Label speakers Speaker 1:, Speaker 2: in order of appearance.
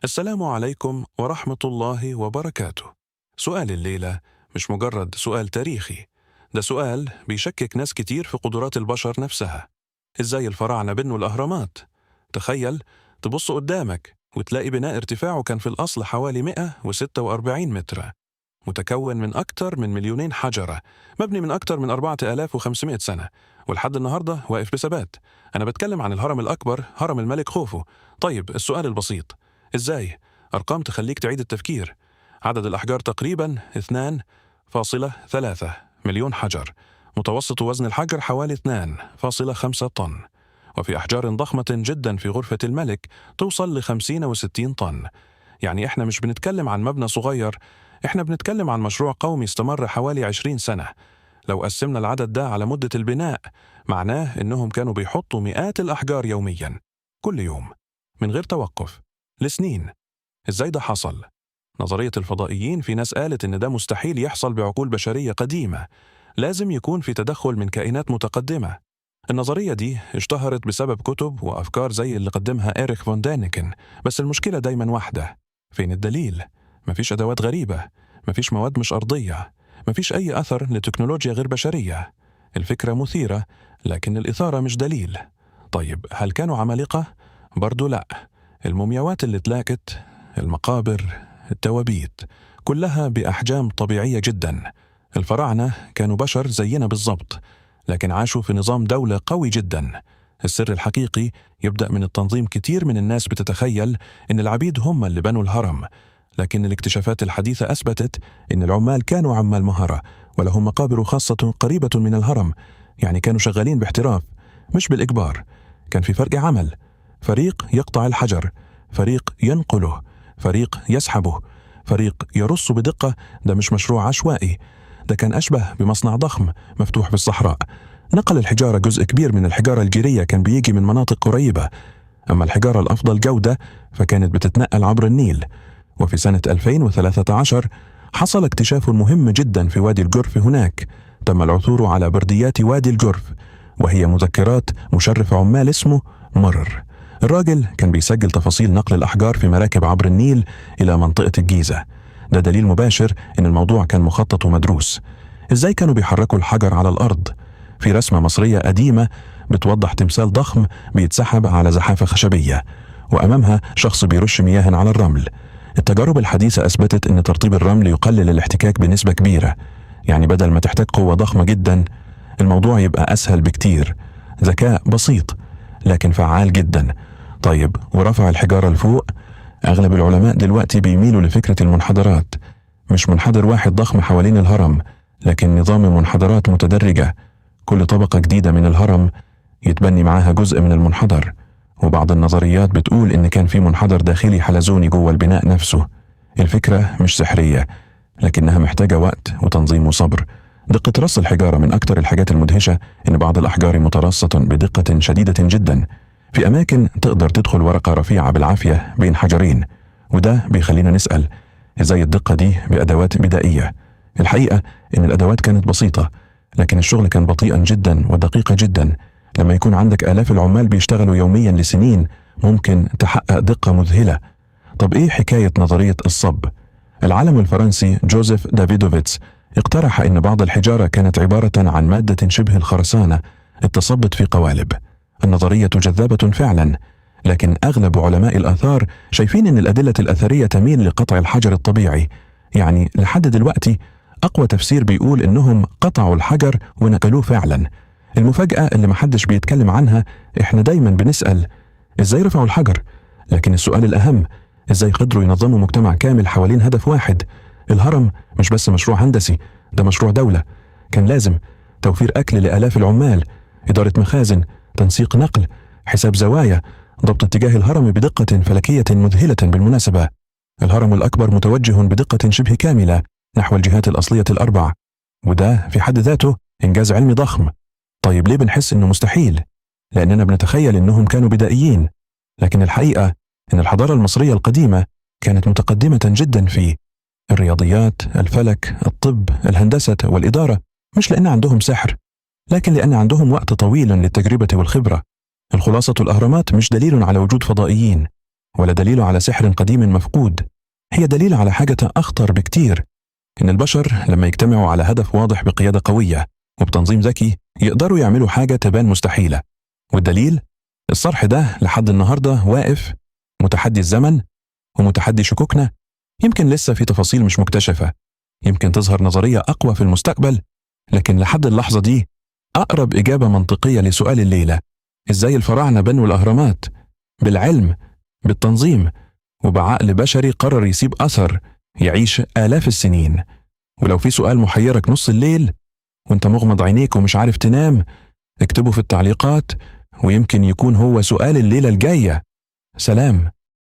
Speaker 1: السلام عليكم ورحمة الله وبركاته. سؤال الليلة مش مجرد سؤال تاريخي، ده سؤال بيشكك ناس كتير في قدرات البشر نفسها. إزاي الفراعنة بنوا الأهرامات؟ تخيل تبص قدامك وتلاقي بناء ارتفاعه كان في الأصل حوالي 146 متر، متكون من أكتر من 2,000,000 حجرة، مبني من أكتر من 4500 سنة، ولحد النهاردة واقف بثبات. أنا بتكلم عن الهرم الأكبر، هرم الملك خوفو. طيب السؤال البسيط، إزاي؟ أرقام تخليك تعيد التفكير. عدد الأحجار تقريبا 2.3 مليون حجر، متوسط وزن الحجر حوالي 2.5 طن، وفي أحجار ضخمة جدا في غرفة الملك توصل ل50 و60 طن. يعني إحنا مش بنتكلم عن مبنى صغير، إحنا بنتكلم عن مشروع قومي استمر حوالي 20 سنة. لو قسمنا العدد ده على مدة البناء، معناه إنهم كانوا بيحطوا مئات الأحجار يوميا، كل يوم، من غير توقف، لسنين. إزاي ده حصل؟ نظرية الفضائيين، في ناس قالت إن ده مستحيل يحصل بعقول بشرية قديمة، لازم يكون في تدخل من كائنات متقدمة. النظرية دي اشتهرت بسبب كتب وأفكار زي اللي قدمها إيريك فون دانيكن، بس المشكلة دايما واحدة: فين الدليل؟ مفيش أدوات غريبة، مفيش مواد مش أرضية، مفيش أي أثر لتكنولوجيا غير بشرية. الفكرة مثيرة، لكن الإثارة مش دليل. طيب هل كانوا عمالقة؟ برضو لأ. المومياوات اللي اتلاقت، المقابر، التوابيت، كلها بأحجام طبيعية جدا. الفراعنة كانوا بشر زينا بالضبط، لكن عاشوا في نظام دولة قوي جدا. السر الحقيقي يبدأ من التنظيم. كتير من الناس بتتخيل إن العبيد هم اللي بنوا الهرم، لكن الاكتشافات الحديثة أثبتت إن العمال كانوا عمال مهرة، ولهم مقابر خاصة قريبة من الهرم. يعني كانوا شغالين باحتراف مش بالإجبار. كان في فرق عمل، فريق يقطع الحجر، فريق ينقله، فريق يسحبه، فريق يرص بدقة. ده مش مشروع عشوائي، ده كان أشبه بمصنع ضخم مفتوح في الصحراء. نقل الحجارة، جزء كبير من الحجارة الجيرية كان بيجي من مناطق قريبة، أما الحجارة الأفضل جودة فكانت بتتنقل عبر النيل. وفي سنة 2013 حصل اكتشاف مهم جدا في وادي الجرف. هناك تم العثور على برديات وادي الجرف، وهي مذكرات مشرف عمال اسمه مرر. الراجل كان بيسجل تفاصيل نقل الأحجار في مراكب عبر النيل إلى منطقة الجيزة. ده دليل مباشر إن الموضوع كان مخطط ومدروس. إزاي كانوا بيحركوا الحجر على الأرض؟ في رسمة مصرية قديمة بتوضح تمثال ضخم بيتسحب على زحافة خشبية، وأمامها شخص بيرش مياه على الرمل. التجارب الحديثة أثبتت إن ترطيب الرمل يقلل الاحتكاك بنسبة كبيرة، يعني بدل ما تحتاج قوة ضخمة جدا، الموضوع يبقى أسهل بكتير. ذكاء بسيط لكن فعال جدا. طيب ورفع الحجارة لفوق؟ أغلب العلماء دلوقتي بيميلوا لفكرة المنحدرات، مش منحدر واحد ضخم حوالين الهرم، لكن نظام منحدرات متدرجة. كل طبقة جديدة من الهرم يتبني معاها جزء من المنحدر. وبعض النظريات بتقول إن كان في منحدر داخلي حلزوني جوه البناء نفسه. الفكرة مش سحرية، لكنها محتاجة وقت وتنظيم وصبر. دقة رص الحجارة من أكتر الحاجات المدهشة، إن بعض الأحجار مترصة بدقة شديدة جدا. في أماكن تقدر تدخل ورقة رفيعة بالعافية بين حجرين، وده بيخلينا نسأل إزاي الدقة دي بأدوات بدائية. الحقيقة إن الأدوات كانت بسيطة، لكن الشغل كان بطيئا جدا ودقيقة جدا. لما يكون عندك آلاف العمال بيشتغلوا يوميا لسنين، ممكن تحقق دقة مذهلة. طب إيه حكاية نظرية الصب؟ العالم الفرنسي جوزيف دافيدوفيتس اقترح إن بعض الحجارة كانت عبارة عن مادة شبه الخرسانة اتصبت في قوالب. النظرية جذابة فعلا، لكن أغلب علماء الآثار شايفين إن الأدلة الأثرية تميل لقطع الحجر الطبيعي. يعني لحد دلوقتي أقوى تفسير بيقول إنهم قطعوا الحجر ونقلوه فعلا. المفاجأة اللي محدش بيتكلم عنها، إحنا دايما بنسأل إزاي رفعوا الحجر، لكن السؤال الأهم إزاي قدروا ينظموا مجتمع كامل حوالين هدف واحد؟ الهرم مش بس مشروع هندسي، ده مشروع دولة. كان لازم توفير أكل لآلاف العمال، إدارة مخازن، تنسيق نقل، حساب زوايا، ضبط اتجاه الهرم بدقة فلكية مذهلة. بالمناسبة الهرم الأكبر متوجه بدقة شبه كاملة نحو الجهات الأصلية الأربع، وده في حد ذاته إنجاز علمي ضخم. طيب ليه بنحس إنه مستحيل؟ لأننا بنتخيل إنهم كانوا بدائيين، لكن الحقيقة إن الحضارة المصرية القديمة كانت متقدمة جدا في الرياضيات، الفلك، الطب، الهندسة والإدارة، مش لأن عندهم سحر، لكن لأن عندهم وقت طويل للتجربة والخبرة. الخلاصة، الأهرامات مش دليل على وجود فضائيين، ولا دليل على سحر قديم مفقود، هي دليل على حاجة أخطر بكتير، إن البشر لما يجتمعوا على هدف واضح بقيادة قوية وبتنظيم ذكي يقدروا يعملوا حاجة تبان مستحيلة. والدليل الصرح ده لحد النهاردة واقف، متحدي الزمن ومتحدي شكوكنا. يمكن لسه في تفاصيل مش مكتشفة، يمكن تظهر نظرية أقوى في المستقبل، لكن لحد اللحظة دي أقرب إجابة منطقية لسؤال الليلة: إزاي الفراعنة بنوا الأهرامات؟ بالعلم، بالتنظيم، وبعقل بشري قرر يسيب أثر يعيش آلاف السنين. ولو في سؤال محيرك نص الليل وانت مغمض عينيك ومش عارف تنام، اكتبه في التعليقات، ويمكن يكون هو سؤال الليلة الجاية. سلام.